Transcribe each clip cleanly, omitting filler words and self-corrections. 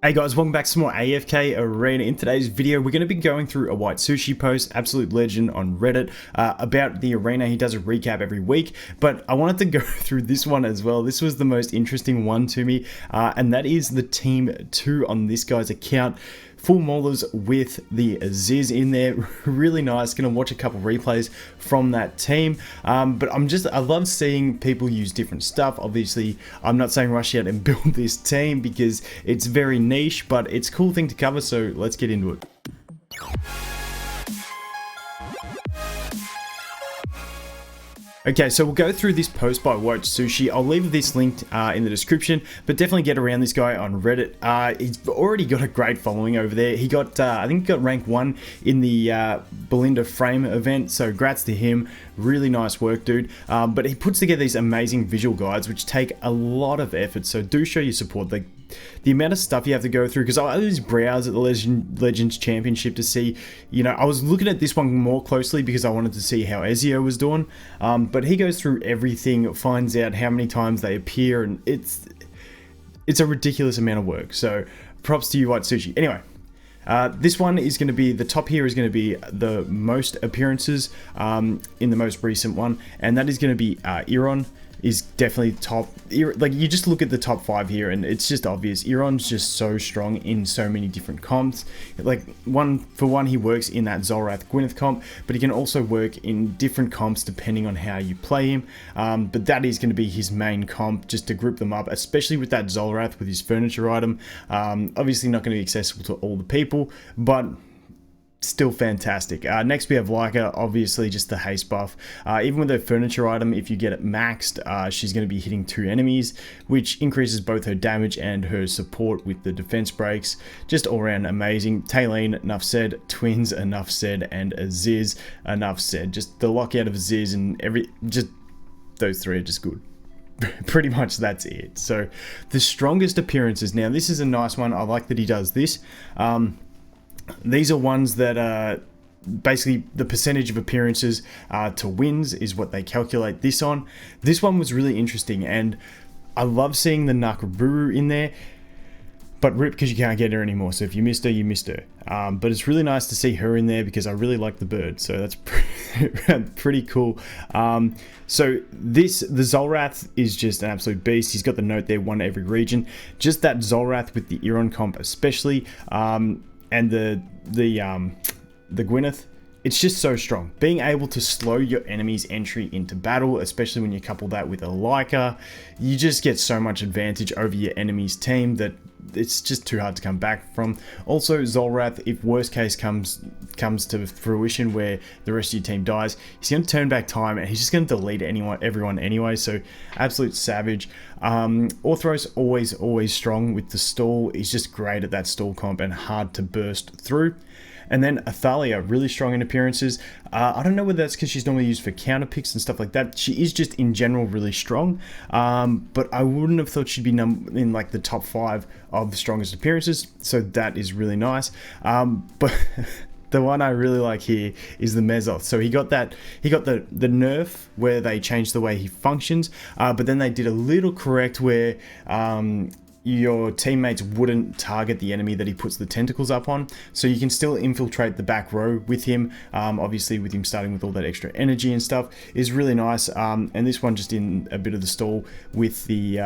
Hey guys, welcome back to some more AFK Arena. In today's video, we're going to be going through a White Sushi post, absolute legend on Reddit, about the arena. He does a recap every week, but I wanted to go through this one as well. This was the most interesting one to me, and that is the Team 2 on this guy's account. Full Maulers with the Aziz in there, really nice. Gonna watch a couple replays from that team, but I love seeing people use different stuff. Obviously, I'm not saying rush out and build this team because it's very niche, but it's a cool thing to cover, so let's get into it. Okay, so we'll go through this post by White Sushi. I'll leave this linked in the description, but definitely get around this guy on Reddit. He's already got a great following over there. He got, I think he got rank 1 in the Belinda Frame event, so grats to him. Really nice work, dude. But he puts together these amazing visual guides, which take a lot of effort, so do show your support. The amount of stuff you have to go through, because I always browse at the Legends Championship to see, I was looking at this one more closely because I wanted to see how Ezio was doing, but he goes through everything, finds out how many times they appear, and it's a ridiculous amount of work, so props to you, White Sushi. Anyway, this one is going to be, the top here is going to be the most appearances in the most recent one, and that is going to be Iron. Is definitely top. Like, you just look at the top 5 here and it's just obvious. Iron's just so strong in so many different comps. Like, for one, he works in that Zolrath Gwyneth comp, but he can also work in different comps depending on how you play him. But that is going to be his main comp, just to group them up, especially with that Zolrath with his furniture item. Obviously not going to be accessible to all the people, but still fantastic. Next we have Leica, obviously just the haste buff. Even with her furniture item, if you get it maxed, she's going to be hitting 2 enemies, which increases both her damage and her support with the defense breaks. Just all around amazing. Taylene, enough said. Twins, enough said. And Aziz, enough said. Just the lockout of Aziz and just those 3 are just good. Pretty much that's it. So the strongest appearances. Now this is a nice one. I like that he does this. These are ones that basically the percentage of appearances to wins is what they calculate this on. This one was really interesting, and I love seeing the Nakaburu in there, but rip because you can't get her anymore. So if you missed her, you missed her. But it's really nice to see her in there because I really like the bird, so that's pretty cool. So the Zolrath is just an absolute beast. He's got the note there, 1 every region. Just that Zolrath with the Iron comp especially, and the Gwyneth, it's just so strong. Being able to slow your enemy's entry into battle, especially when you couple that with a Leica, you just get so much advantage over your enemy's team that it's just too hard to come back from. Also, Zolrath, if worst case comes to fruition where the rest of your team dies, he's going to turn back time and he's just going to delete everyone anyway, so absolute savage. Orthros, always strong with the stall. He's just great at that stall comp and hard to burst through. And then Athalia, really strong in appearances. I don't know whether that's because she's normally used for counter picks and stuff like that. She is just in general really strong, but I wouldn't have thought she'd be in like the top 5 of the strongest appearances, so that is really nice. But the one I really like here is the Mezoth. So he got the nerf where they changed the way he functions, but then they did a little correct where your teammates wouldn't target the enemy that he puts the tentacles up on, so you can still infiltrate the back row with him. Obviously with him starting with all that extra energy and stuff is really nice, and this one just in a bit of the stall with the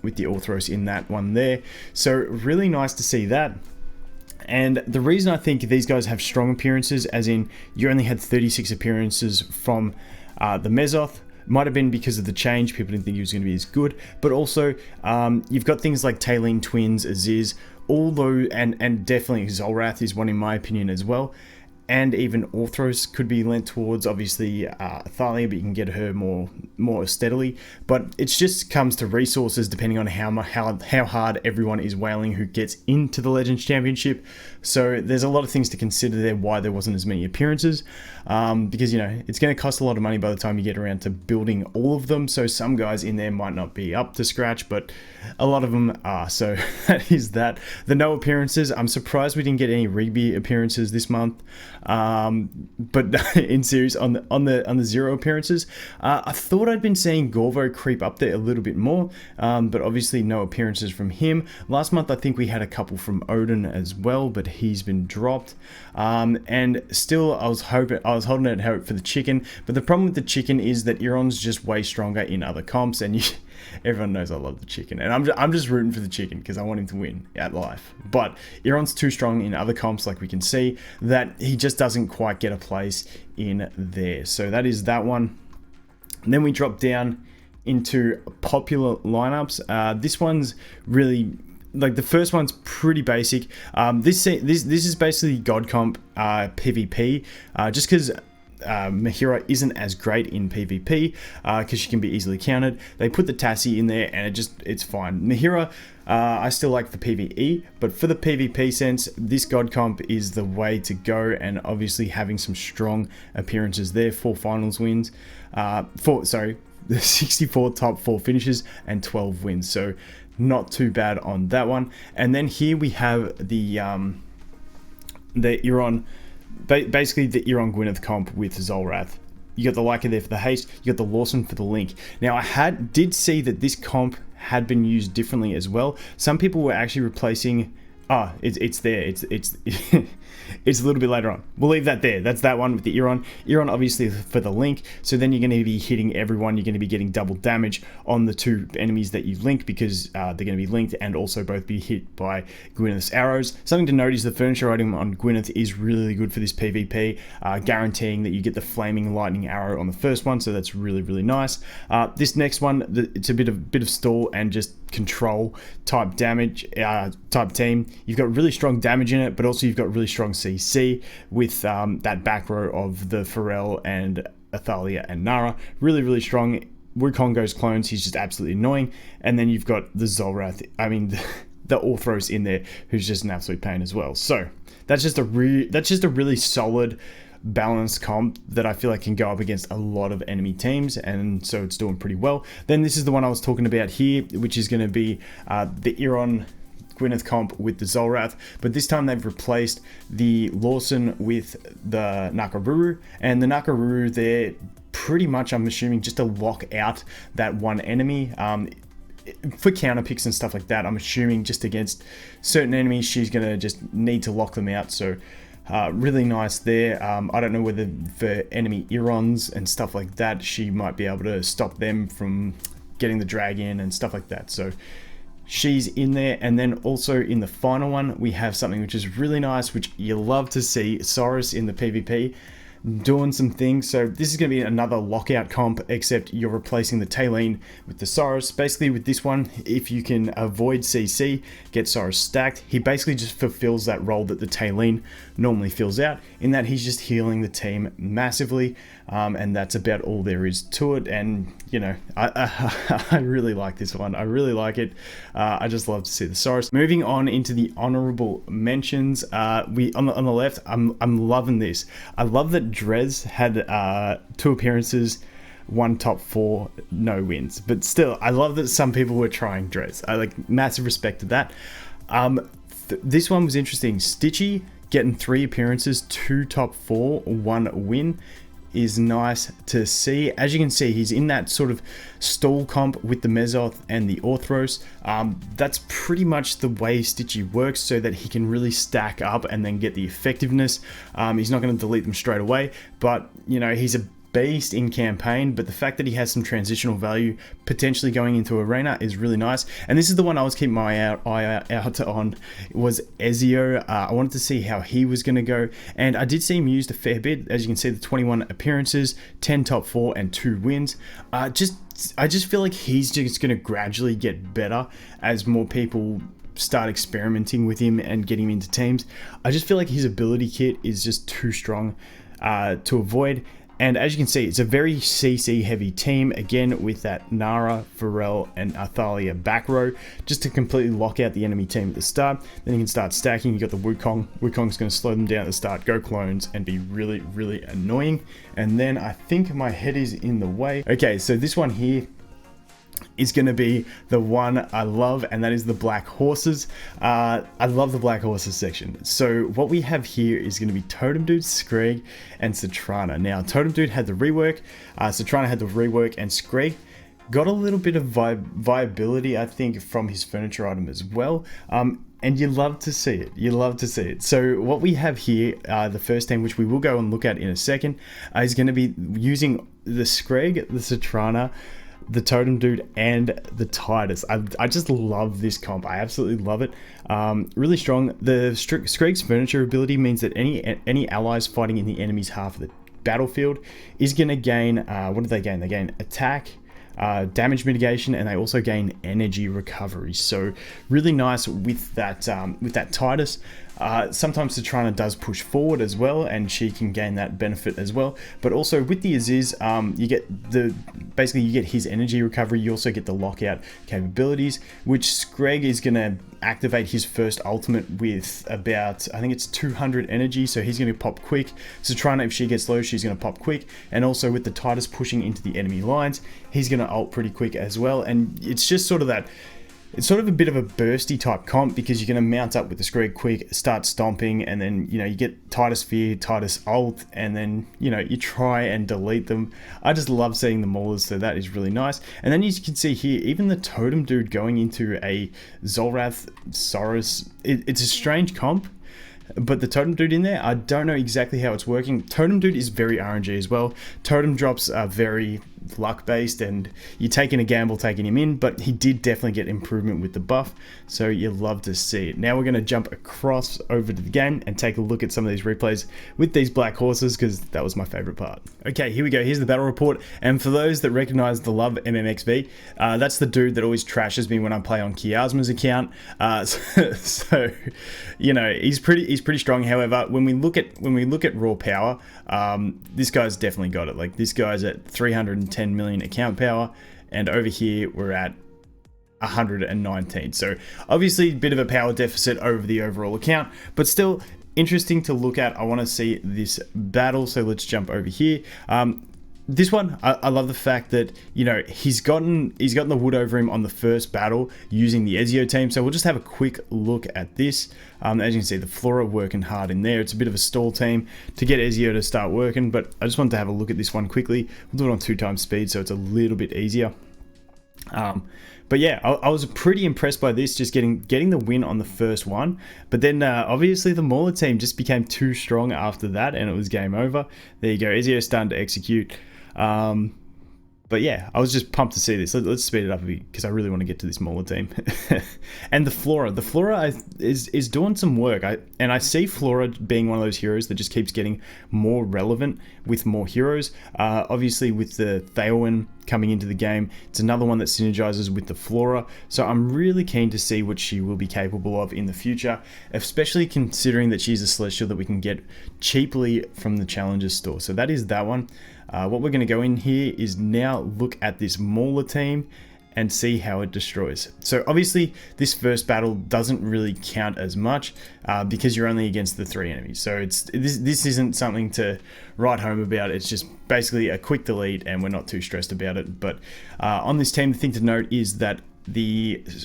Orthros in that one there, so really nice to see that. And the reason I think these guys have strong appearances, as in you only had 36 appearances from the Mezoth, might have been because of the change. People didn't think he was going to be as good, but also you've got things like Taylene, Twins, Aziz, although and definitely Zolrath is one in my opinion as well, and even Orthros could be lent towards. Obviously Athalia, but you can get her more steadily, but it just comes to resources depending on how hard everyone is whaling who gets into the Legends Championship. So there's a lot of things to consider there why there wasn't as many appearances, because it's going to cost a lot of money by the time you get around to building all of them. So some guys in there might not be up to scratch, but a lot of them are. So that is that. The no appearances, I'm surprised we didn't get any Rigby appearances this month. But in series on the 0 appearances, I thought I'd been seeing Gorvo creep up there a little bit more, but obviously no appearances from him. Last month I think we had a couple from Odin as well, but he's been dropped. And still I was holding out hope for the chicken, but the problem with the chicken is that Iron's just way stronger in other comps, and everyone knows I love the chicken, and I'm just rooting for the chicken because I want him to win at life. But Iron's too strong in other comps, like we can see, that he just doesn't quite get a place in there. So that is that one. And then we drop down into popular lineups. This one's really, like, the first one's pretty basic. This is basically God Comp PvP, just because Mahira isn't as great in PvP because she can be easily countered. They put the Tassie in there and it's fine. Mahira, I still like the PvE, but for the PvP sense, this God Comp is the way to go, and obviously having some strong appearances there. 4 finals wins, the 64 top 4 finishes and 12 wins, so not too bad on that one. And then here we have the Iron, basically the Iron Gwyneth comp with Zolrath. You got the Leica there for the haste, you got the Lawson for the link. Now I did see that this comp had been used differently as well. Some people were actually replacing, it's there, it's it's a little bit later on. We'll leave that there. That's that one with the Iron obviously for the link, so then you're going to be hitting everyone. You're going to be getting double damage on the 2 enemies that you link, because they're going to be linked and also both be hit by Gwyneth's arrows. Something to note is the furniture item on Gwyneth is really good for this PvP, guaranteeing that you get the flaming lightning arrow on the first one, so that's really, really nice. This next one, it's a bit of stall and just control type damage type team. You've got really strong damage in it, but also you've got really strong CC with that back row of the Pharrell and Athalia and Nara. Really, really strong. Wukong goes clones, he's just absolutely annoying. And then you've got the Zolrath, I mean the Orthros in there, who's just an absolute pain as well. So that's just a really solid balanced comp that I feel like can go up against a lot of enemy teams, and so it's doing pretty well. Then this is the one I was talking about here, which is going to be the Iron Gwyneth comp with the Zolrath, but this time they've replaced the Lawson with the Nakaruru, and the Nakaruru there pretty much, I'm assuming, just to lock out that one enemy. For counter picks and stuff like that, I'm assuming just against certain enemies she's going to just need to lock them out, so really nice there. I don't know whether for enemy Irons and stuff like that, she might be able to stop them from getting the drag in and stuff like that. So she's in there. And then also in the final one, we have something which is really nice, which you love to see, Saurus in the PvP doing some things. So this is going to be another lockout comp, except you're replacing the Taline with the Saurus. Basically with this one, if you can avoid CC, get Saurus stacked, he basically just fulfills that role that the Taline normally fills out, in that he's just healing the team massively, and that's about all there is to it. And you know, I really like this one. I really like it. I just love to see the Saurus. Moving on into the honorable mentions, we on the left, I'm loving this. I love that Drez had 2 appearances, 1 top 4, no wins. But still, I love that some people were trying Drez. I like massive respect to that. This one was interesting. Stitchy getting 3 appearances, 2 top 4, 1 win is nice to see. As you can see, he's in that sort of stall comp with the Mezoth and the Orthros. That's pretty much the way Stitchy works, so that he can really stack up and then get the effectiveness. He's not going to delete them straight away, but you know, he's a beast in campaign, but the fact that he has some transitional value potentially going into arena is really nice. And this is the one I was keeping my eye out on, was Ezio. I wanted to see how he was going to go, and I did see him used a fair bit. As you can see, the 21 appearances, 10 top 4 and 2 wins. I just feel like he's just going to gradually get better as more people start experimenting with him and getting him into teams. I just feel like his ability kit is just too strong to avoid. And as you can see, it's a very CC heavy team, again with that Nara, Pharrell and Athalia back row, just to completely lock out the enemy team at the start. Then you can start stacking. You got the Wukong. Wukong's going to slow them down at the start, go clones, and be really, really annoying. And then I think my head is in the way. Okay, so this one here is going to be the one I love, and that is the Black Horses. I love the Black Horses section. So what we have here is going to be Totem Dude, Screg, and Citrana. Now, Totem Dude had the rework, Citrana had the rework, and Screg got a little bit of viability, I think, from his furniture item as well. And you love to see it. You love to see it. So what we have here, the first team, which we will go and look at in a second, is going to be using the Screg, the Citrana, the Totem Dude, and the Titus. I just love this comp. I absolutely love it. Really strong. The Screg's furniture ability means that any allies fighting in the enemy's half of the battlefield is going to gain, what do they gain? They gain attack, damage mitigation, and they also gain energy recovery. So really nice with that Titus. Sometimes Citrana does push forward as well, and she can gain that benefit as well. But also with the Aziz, you get basically you get his energy recovery. You also get the lockout capabilities, which Screg is going to activate his first ultimate with about, I think it's 200 energy, so he's going to pop quick. Citrana, if she gets low, she's going to pop quick. And also with the Titus pushing into the enemy lines, he's going to ult pretty quick as well. And it's just sort of that, it's sort of a bit of a bursty type comp, because you're going to mount up with the Screg quick, start stomping, and then, you know, you get Titus Fear, Titus Ult, and then, you know, you try and delete them. I just love seeing the Maulers, so that is really nice. And then as you can see here, even the Totem Dude going into a Zolrath Saurus, it's a strange comp. But the Totem Dude in there, I don't know exactly how it's working. Totem Dude is very RNG as well. Totem drops are very luck based, and you're taking a gamble taking him in, but he did definitely get improvement with the buff, so you love to see it. Now we're going to jump across over to the game and take a look at some of these replays with these Black Horses, because that was my favorite part. Okay, here we go. Here's the battle report, and for those that recognize the Love MMXV, that's the dude that always trashes me when I play on Kiasma's account. So you know, he's pretty strong. However, when we look at raw power, this guy's definitely got it. Like, this guy's at 310 million account power, and over here we're at 119. So obviously a bit of a power deficit over the overall account, but still interesting to look at. I want to see this battle, so let's jump over here. This one, I love the fact that, you know, he's gotten the wood over him on the first battle using the Ezio team. So we'll just have a quick look at this. As you can see, the Flora working hard in there. It's a bit of a stall team to get Ezio to start working, but I just wanted to have a look at this one quickly. We'll do it on 2x speed, so it's a little bit easier. But yeah, I was pretty impressed by this, just getting the win on the first one. But then obviously the Mauler team just became too strong after that, and it was game over. There you go, Ezio starting to execute. But yeah, I was just pumped to see this. Let's speed it up a bit, because I really want to get to this Mauler team. And the Flora is doing some work. I see Flora being one of those heroes that just keeps getting more relevant with more heroes. Obviously with the Theowen coming into the game, it's another one that synergizes with the Flora. So I'm really keen to see what she will be capable of in the future, especially considering that she's a Celestial that we can get cheaply from the Challenger's store. So that is that one. What we're going to go in here is now look at this Mauler team and see how it destroys. So obviously this first battle doesn't really count as much because you're only against the 3 enemies. So this isn't something to write home about. It's just basically a quick delete, and we're not too stressed about it. But on this team, the thing to note is that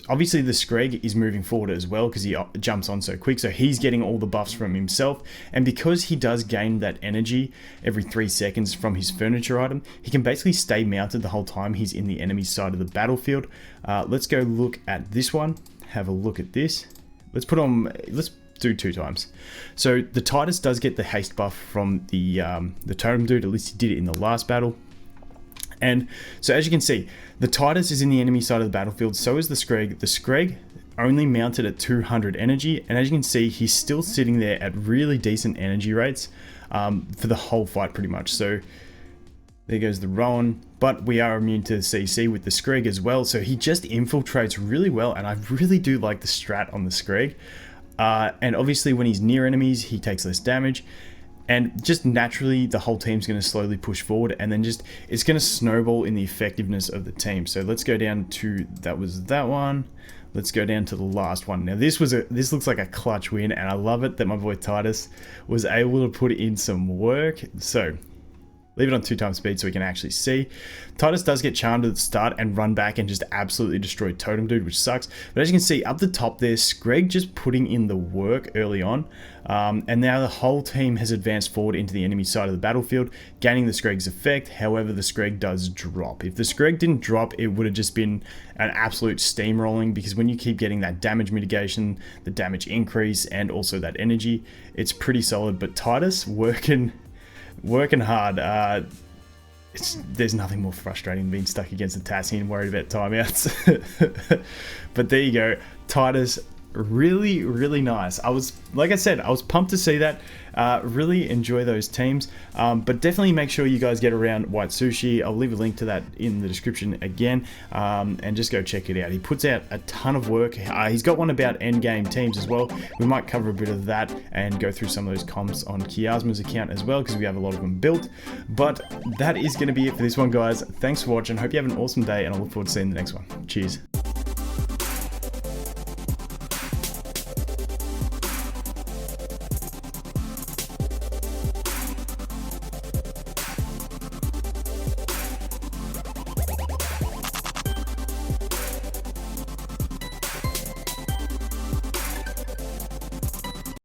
obviously the Screg is moving forward as well, because he jumps on so quick, so he's getting all the buffs from himself. And because he does gain that energy every 3 seconds from his furniture item, he can basically stay mounted the whole time he's in the enemy side of the battlefield. Let's go look at this one, have a look at this. Let's do 2 times. So the Titus does get the haste buff from the Totem Dude, at least he did it in the last battle. And so as you can see, the Titus is in the enemy side of the battlefield, so is the Screg. The Screg only mounted at 200 energy, and as you can see, he's still sitting there at really decent energy rates for the whole fight pretty much. So there goes the Rowan, but we are immune to CC with the Screg as well, so he just infiltrates really well, and I really do like the strat on the Screg. And obviously when he's near enemies, he takes less damage. And just naturally, the whole team's going to slowly push forward, and then it's going to snowball in the effectiveness of the team. So let's go down to, that was that one. Let's go down to the last one. Now this looks like a clutch win, and I love it that my boy Titus was able to put in some work. So Leave it on 2x speed so we can actually see. Titus does get charmed at the start and run back and just absolutely destroy Totem Dude, which sucks. But as you can see up the top there, Screg just putting in the work early on. And now the whole team has advanced forward into the enemy side of the battlefield, gaining the Screg's effect. However, the Screg does drop. If the Screg didn't drop, it would have just been an absolute steamrolling, because when you keep getting that damage mitigation, the damage increase, and also that energy, it's pretty solid. But Titus working hard. There's nothing more frustrating than being stuck against the Tassie and worried about timeouts. But there you go, Titus, really nice. Like I said, I was pumped to see that. Really enjoy those teams, but definitely make sure you guys get around White Sushi. I'll leave a link to that in the description again, and just go check it out. He puts out a ton of work. He's got one about endgame teams as well. We might cover a bit of that and go through some of those comps on Kiasma's account as well, because we have a lot of them built. But that is going to be it for this one, guys. Thanks for watching. Hope you have an awesome day, and I look forward to seeing the next one. Cheers.